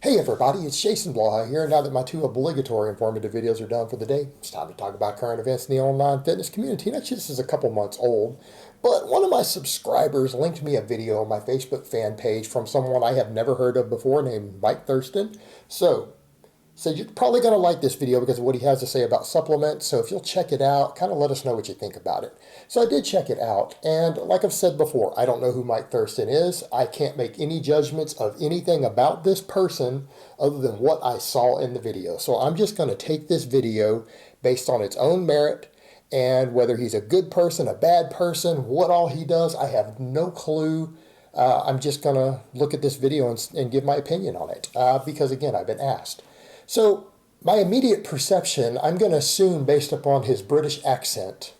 Hey everybody, it's Jason Blaha here. Now that my two obligatory informative videos are done for the day, it's time to talk about current events in the online fitness community. And actually, this is a couple months old, but one of my subscribers linked me a video on my Facebook fan page from someone I have never heard of before named Mike Thurston. So you're probably going to like this video because of what he has to say about supplements. So if you'll check it out, kind of let us know what you think about it. So I did check it out. And like I've said before, I don't know who Mike Thurston is. I can't make any judgments of anything about this person other than what I saw in the video. So I'm just going to take this video based on its own merit, and whether he's a good person, a bad person, what all he does, I have no clue. I'm just going to look at this video and give my opinion on it because, again, I've been asked. So my immediate perception, I'm going to assume based upon his British accent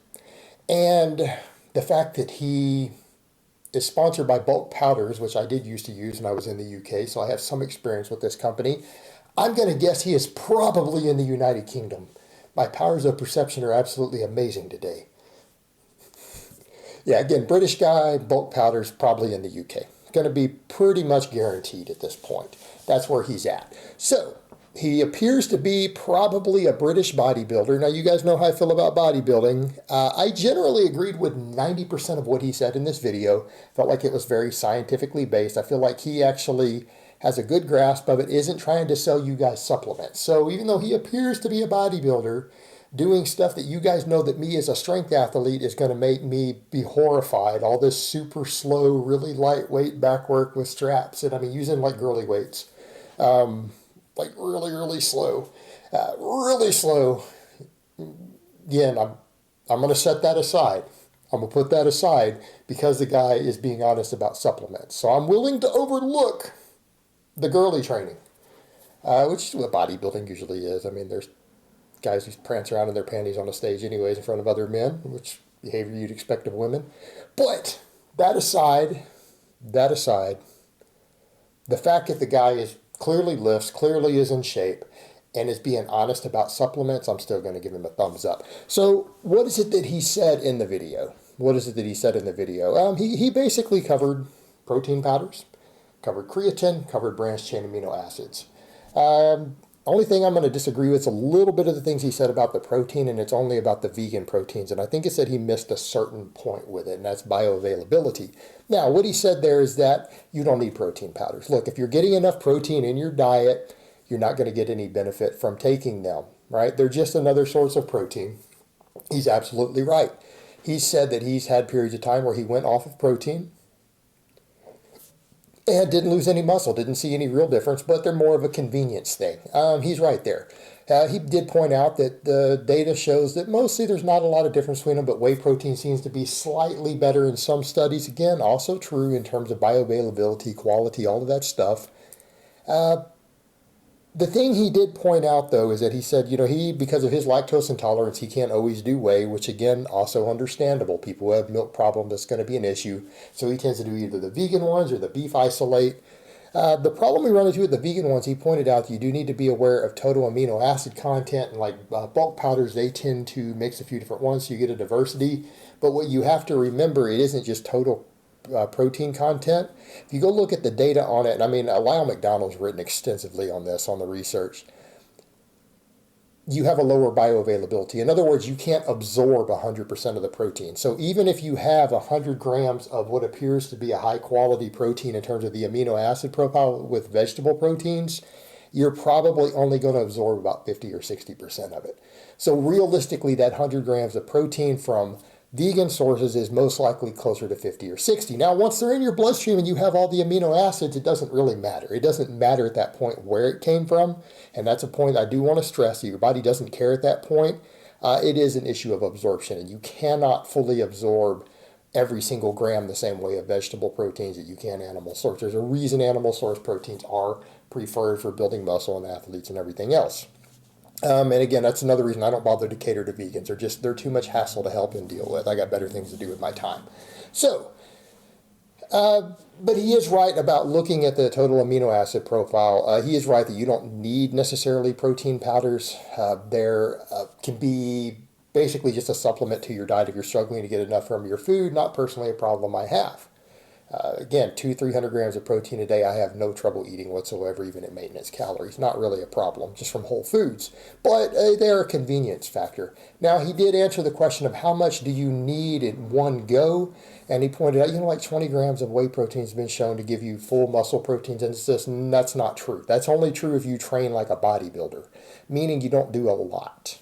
and the fact that he is sponsored by Bulk Powders, which I did used to use when I was in the UK, so I have some experience with this company. I'm going to guess he is probably in the United Kingdom. My powers of perception are absolutely amazing today. Yeah, again, British guy, Bulk Powders, probably in the UK. Going to be pretty much guaranteed at this point. That's where he's at. So he appears to be probably a British bodybuilder. Now, you guys know how I feel about bodybuilding. I generally agreed with 90% of what he said in this video. Felt like it was very scientifically based. I feel like he actually has a good grasp of it, isn't trying to sell you guys supplements. So even though he appears to be a bodybuilder, doing stuff that you guys know that me as a strength athlete is going to make me be horrified. All this super slow, really lightweight back work with straps. And I mean, using like girly weights. Like really slow, really slow. Again, I'm going to set that aside. I'm going to put that aside because the guy is being honest about supplements. So I'm willing to overlook the girly training, which is what bodybuilding usually is. I mean, there's guys who prance around in their panties on a stage anyways in front of other men, which behavior you'd expect of women. But that aside, the fact that the guy is clearly lifts, clearly is in shape, and is being honest about supplements, I'm still going to give him a thumbs up. So what is it that he said in the video? He basically covered protein powders, covered creatine, covered branched chain amino acids. Only thing I'm going to disagree with is a little bit of the things he said about the protein, and it's only about the vegan proteins. And I think he said he missed a certain point with it, and that's bioavailability. Now, what he said there is that you don't need protein powders. Look, if you're getting enough protein in your diet, you're not going to get any benefit from taking them, right? They're just another source of protein. He's absolutely right. He said that he's had periods of time where he went off of protein and didn't lose any muscle, didn't see any real difference, but they're more of a convenience thing. He's right there. He did point out that the data shows that mostly there's not a lot of difference between them, but whey protein seems to be slightly better in some studies. Again, also true in terms of bioavailability, quality, all of that stuff. The thing he did point out, though, is that he said, because of his lactose intolerance, he can't always do whey, which, again, also understandable. People who have milk problem, that's going to be an issue. So he tends to do either the vegan ones or the beef isolate. The problem we run into with the vegan ones, he pointed out that you do need to be aware of total amino acid content. And like bulk powders, they tend to mix a few different ones so you get a diversity. But what you have to remember, it isn't just total protein content. If you go look at the data on it, and I mean, Lyle McDonald's written extensively on this, on the research, you have a lower bioavailability. In other words, you can't absorb 100% of the protein. So even if you have 100 grams of what appears to be a high quality protein in terms of the amino acid profile with vegetable proteins, you're probably only going to absorb about 50 or 60% of it. So realistically, that 100 grams of protein from vegan sources is most likely closer to 50 or 60. Now, once they're in your bloodstream and you have all the amino acids, it doesn't really matter. It doesn't matter at that point where it came from. And that's a point I do want to stress. That your body doesn't care at that point. It is an issue of absorption. And you cannot fully absorb every single gram the same way of vegetable proteins that you can animal source. There's a reason animal source proteins are preferred for building muscle in athletes and everything else. And again, that's another reason I don't bother to cater to vegans. They're too much hassle to help and deal with. I got better things to do with my time. So, but he is right about looking at the total amino acid profile. He is right that you don't need necessarily protein powders. There can be basically just a supplement to your diet if you're struggling to get enough from your food. Not personally a problem I have. Again, 200-300 grams of protein a day, I have no trouble eating whatsoever, even at maintenance calories. Not really a problem, just from whole foods. But they're a convenience factor. Now, he did answer the question of how much do you need in one go? And he pointed out, like 20 grams of whey protein has been shown to give you full muscle protein synthesis. And that's not true. That's only true if you train like a bodybuilder, meaning you don't do a lot.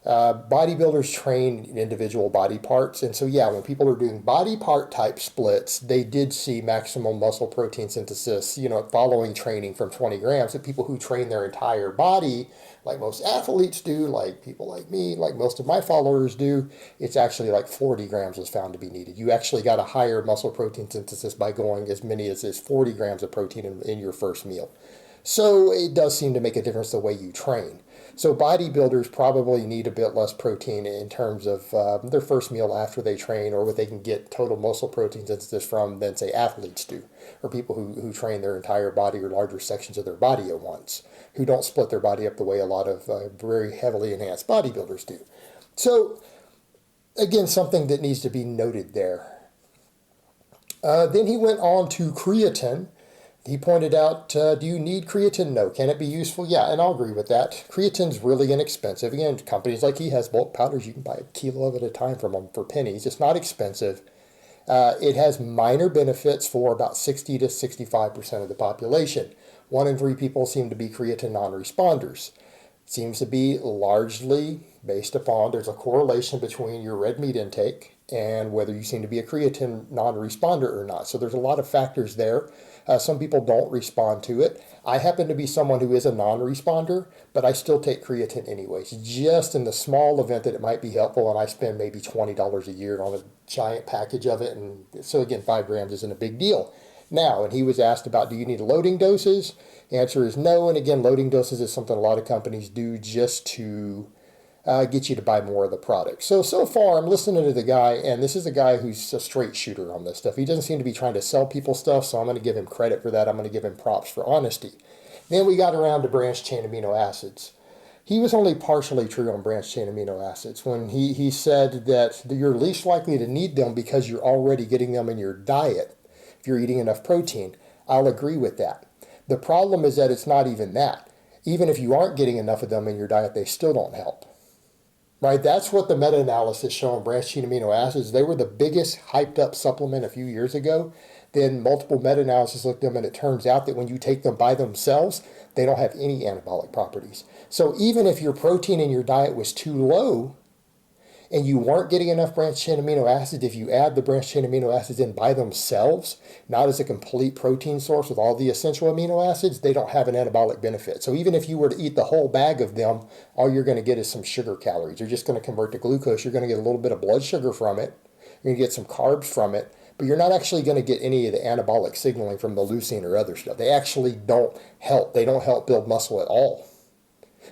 Bodybuilders train individual body parts, and so yeah, when people are doing body part type splits, they did see maximum muscle protein synthesis, following training from 20 grams. And people who train their entire body, like most athletes do, like people like me, like most of my followers do, it's actually like 40 grams was found to be needed. You actually got a higher muscle protein synthesis by going as many as 40 grams of protein in your first meal. So it does seem to make a difference the way you train. So bodybuilders probably need a bit less protein in terms of their first meal after they train, or what they can get total muscle protein synthesis from than, say, athletes do, or people who train their entire body or larger sections of their body at once, who don't split their body up the way a lot of very heavily enhanced bodybuilders do. So, again, something that needs to be noted there. Then he went on to creatine. He pointed out, do you need creatine? No. Can it be useful? Yeah, and I'll agree with that. Creatine's really inexpensive. Again, companies like he has bulk powders, you can buy a kilo of it at a time from them for pennies. It's not expensive. It has minor benefits for about 60 to 65% of the population. 1 in 3 people seem to be creatine non-responders. It seems to be largely based upon, there's a correlation between your red meat intake and whether you seem to be a creatine non-responder or not. So there's a lot of factors there. Some people don't respond to it. I happen to be someone who is a non-responder, but I still take creatine anyways, just in the small event that it might be helpful, and I spend maybe $20 a year on a giant package of it, and so again, 5 grams isn't a big deal. Now, and he was asked about, do you need loading doses? The answer is no, and again, loading doses is something a lot of companies do just to get you to buy more of the product. So far, I'm listening to the guy, and this is a guy who's a straight shooter on this stuff. He doesn't seem to be trying to sell people stuff, so I'm going to give him credit for that. I'm going to give him props for honesty. Then we got around to branched-chain amino acids. He was only partially true on branched-chain amino acids when he said that you're least likely to need them because you're already getting them in your diet if you're eating enough protein. I'll agree with that. The problem is that it's not even that. Even if you aren't getting enough of them in your diet, they still don't help. Right, that's what the meta-analysis showing branched-chain amino acids. They were the biggest hyped-up supplement a few years ago. Then multiple meta-analysis looked at them, and it turns out that when you take them by themselves, they don't have any anabolic properties. So even if your protein in your diet was too low, and you weren't getting enough branched-chain amino acids, if you add the branched-chain amino acids in by themselves, not as a complete protein source with all the essential amino acids, they don't have an anabolic benefit. So even if you were to eat the whole bag of them, all you're going to get is some sugar calories. You're just going to convert to glucose. You're going to get a little bit of blood sugar from it. You're going to get some carbs from it, but you're not actually going to get any of the anabolic signaling from the leucine or other stuff. They actually don't help. They don't help build muscle at all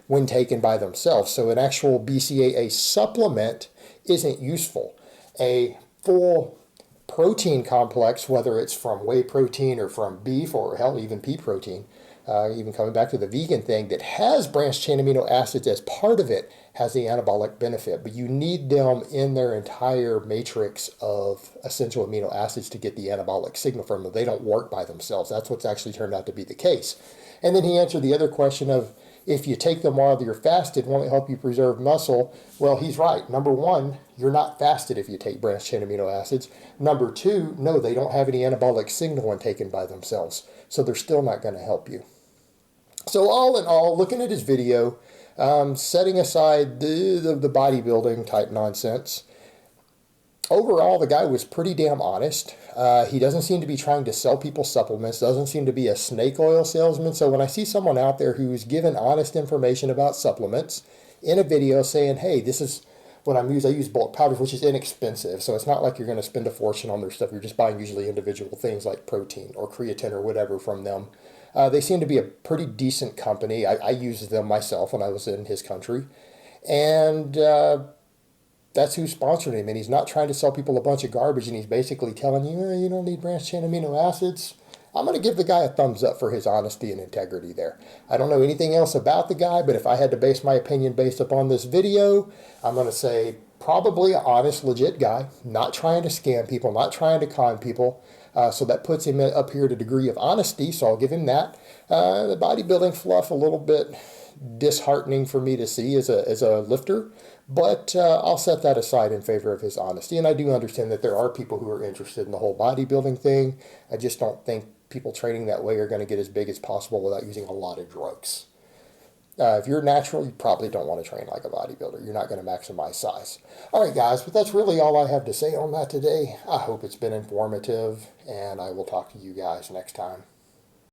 when taken by themselves. So an actual BCAA supplement isn't useful. A full protein complex, whether it's from whey protein or from beef or hell, even pea protein, even coming back to the vegan thing, that has branched-chain amino acids as part of it, has the anabolic benefit. But you need them in their entire matrix of essential amino acids to get the anabolic signal from them. They don't work by themselves. That's what's actually turned out to be the case. And then he answered the other question of, if you take them while you're fasted, won't it help you preserve muscle? Well, he's right. Number 1, you're not fasted if you take branched-chain amino acids. Number 2, no, they don't have any anabolic signal when taken by themselves. So they're still not going to help you. So all in all, looking at his video, setting aside the bodybuilding type nonsense, overall, the guy was pretty damn honest. He doesn't seem to be trying to sell people supplements, doesn't seem to be a snake oil salesman. So when I see someone out there who's given honest information about supplements in a video saying, hey, this is what I'm using, I use bulk powders, which is inexpensive. So it's not like you're going to spend a fortune on their stuff. You're just buying usually individual things like protein or creatine or whatever from them. They seem to be a pretty decent company. I used them myself when I was in his country. And that's who sponsored him, and he's not trying to sell people a bunch of garbage, and he's basically telling you, you don't need branched-chain amino acids. I'm going to give the guy a thumbs up for his honesty and integrity there. I don't know anything else about the guy, but if I had to base my opinion based upon this video, I'm going to say probably an honest, legit guy, not trying to scam people, not trying to con people. So that puts him up here at a degree of honesty, so I'll give him that. The bodybuilding fluff, a little bit disheartening for me to see as a lifter, but I'll set that aside in favor of his honesty. And I do understand that there are people who are interested in the whole bodybuilding thing. I just don't think people training that way are going to get as big as possible without using a lot of drugs. If you're natural, you probably don't want to train like a bodybuilder. You're not going to maximize size. All right, guys, but that's really all I have to say on that today. I hope it's been informative, and I will talk to you guys next time.